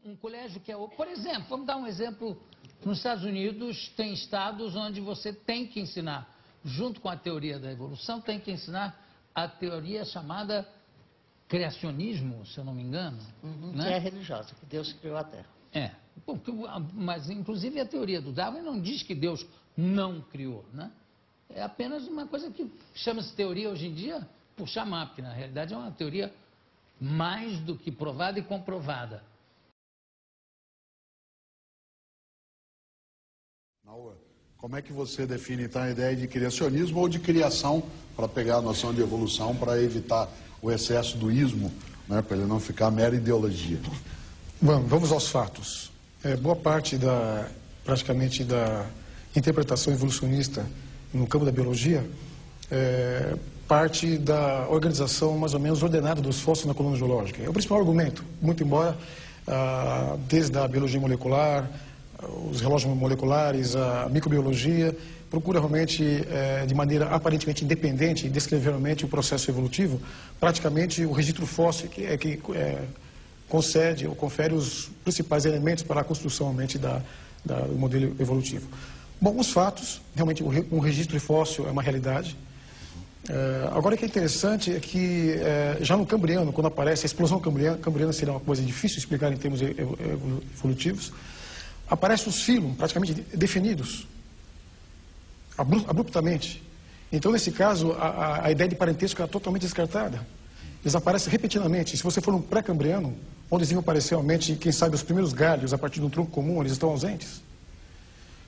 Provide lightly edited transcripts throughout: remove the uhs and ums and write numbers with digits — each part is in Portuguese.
Um colégio que é... Por exemplo, vamos dar um exemplo. Nos Estados Unidos, tem estados onde você tem que ensinar, junto com a teoria da evolução, tem que ensinar a teoria chamada criacionismo, se eu não me engano. Que é religiosa, que Deus criou a Terra. Mas inclusive a teoria do Darwin não diz que Deus não criou, né? É apenas uma coisa que chama-se teoria hoje em dia por chamar, porque na realidade é uma teoria mais do que provada e comprovada. Como é que você define então a ideia de criacionismo ou de criação, para pegar a noção de evolução, para evitar o excesso do ismo, né, para ele não ficar mera ideologia? Vamos aos fatos. Boa parte praticamente da interpretação evolucionista no campo da biologia parte da organização mais ou menos ordenada dos fósseis na coluna geológica. É o principal argumento, muito embora desde a biologia molecular, os relógios moleculares, a microbiologia, procura realmente, de maneira aparentemente independente, descrever realmente o processo evolutivo, praticamente o registro fóssil que concede ou confere os principais elementos para a construção realmente do modelo evolutivo. Bom, os fatos, realmente um registro fóssil é uma realidade. Agora o que é interessante é que já no Cambriano, quando aparece a explosão cambriana, seria uma coisa difícil de explicar em termos evolutivos, aparecem os fílons praticamente definidos, abruptamente. Então, nesse caso, a ideia de parentesco é totalmente descartada. Eles aparecem repetidamente. Se você for no pré-cambriano, onde eles iam aparecer realmente, quem sabe, os primeiros galhos a partir de um tronco comum, eles estão ausentes.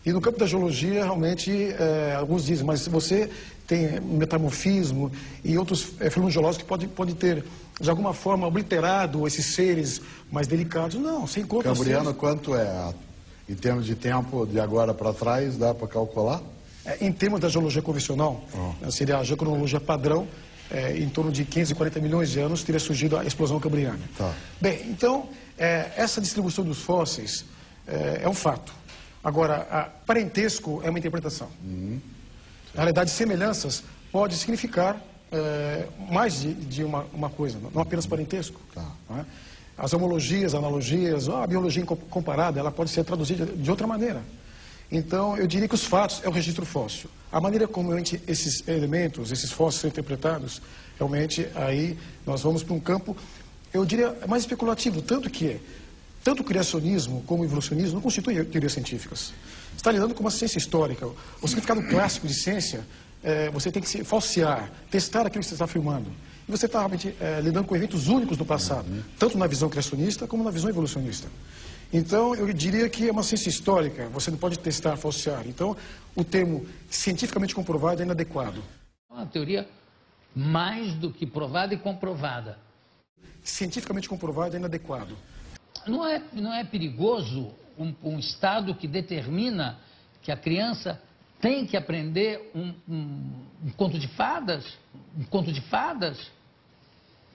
E no campo da geologia, realmente, alguns dizem, mas você tem metamorfismo e outros fenômenos geológicos que podem ter, de alguma forma, obliterado esses seres mais delicados. Não, você encontra... Cambriano, quanto é? Em termos de tempo, de agora para trás, dá para calcular? Em termos da geologia convencional, seria a geocronologia padrão, em torno de 540 milhões de anos teria surgido a explosão cambriana. Tá. Bem, então, essa distribuição dos fósseis é um fato. Agora, parentesco é uma interpretação. Na realidade, semelhanças pode significar mais de uma coisa, não apenas parentesco. Tá. Não é? As homologias, analogias, a biologia comparada, ela pode ser traduzida de outra maneira. Então, eu diria que os fatos é o registro fóssil. A maneira como esses elementos, esses fósseis são interpretados, realmente, aí nós vamos para um campo, eu diria, mais especulativo, tanto o criacionismo como o evolucionismo não constituem teorias científicas. Você está lidando com uma ciência histórica. O significado clássico de ciência, você tem que se falsear, testar aquilo que você está afirmando. E você está realmente lidando com eventos únicos do passado, tanto na visão criacionista como na visão evolucionista. Então, eu diria que é uma ciência histórica, você não pode testar, falsear. Então, o termo cientificamente comprovado é inadequado. É uma teoria mais do que provada e comprovada. Cientificamente comprovado é inadequado. Não é perigoso um Estado que determina que a criança tem que aprender um conto de fadas? Um conto de fadas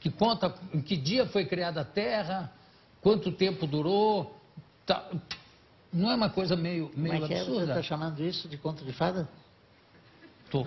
que conta em que dia foi criada a Terra, quanto tempo durou. Não é uma coisa meio absurda? Você está chamando isso de conto de fada? Estou.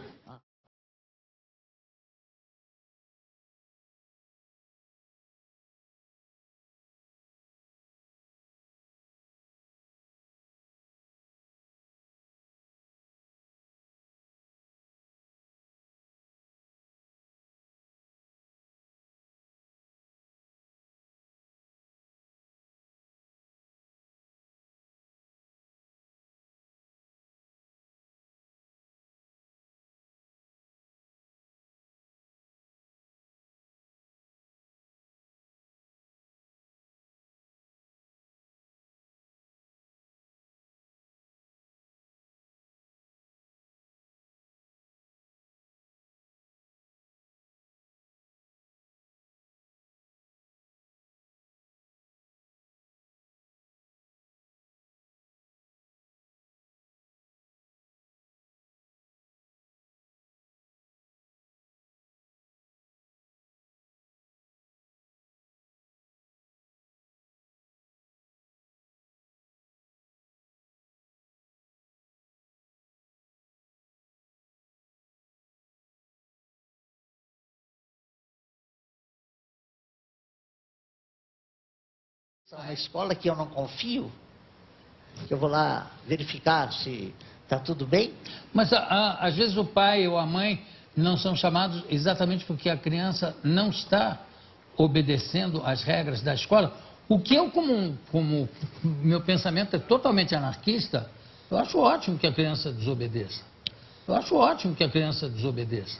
estão na escola que eu não confio, que eu vou lá verificar se está tudo bem. Mas às vezes o pai ou a mãe não são chamados exatamente porque a criança não está obedecendo às regras da escola. O que eu, como meu pensamento é totalmente anarquista, eu acho ótimo que a criança desobedeça. Eu acho ótimo que a criança desobedeça.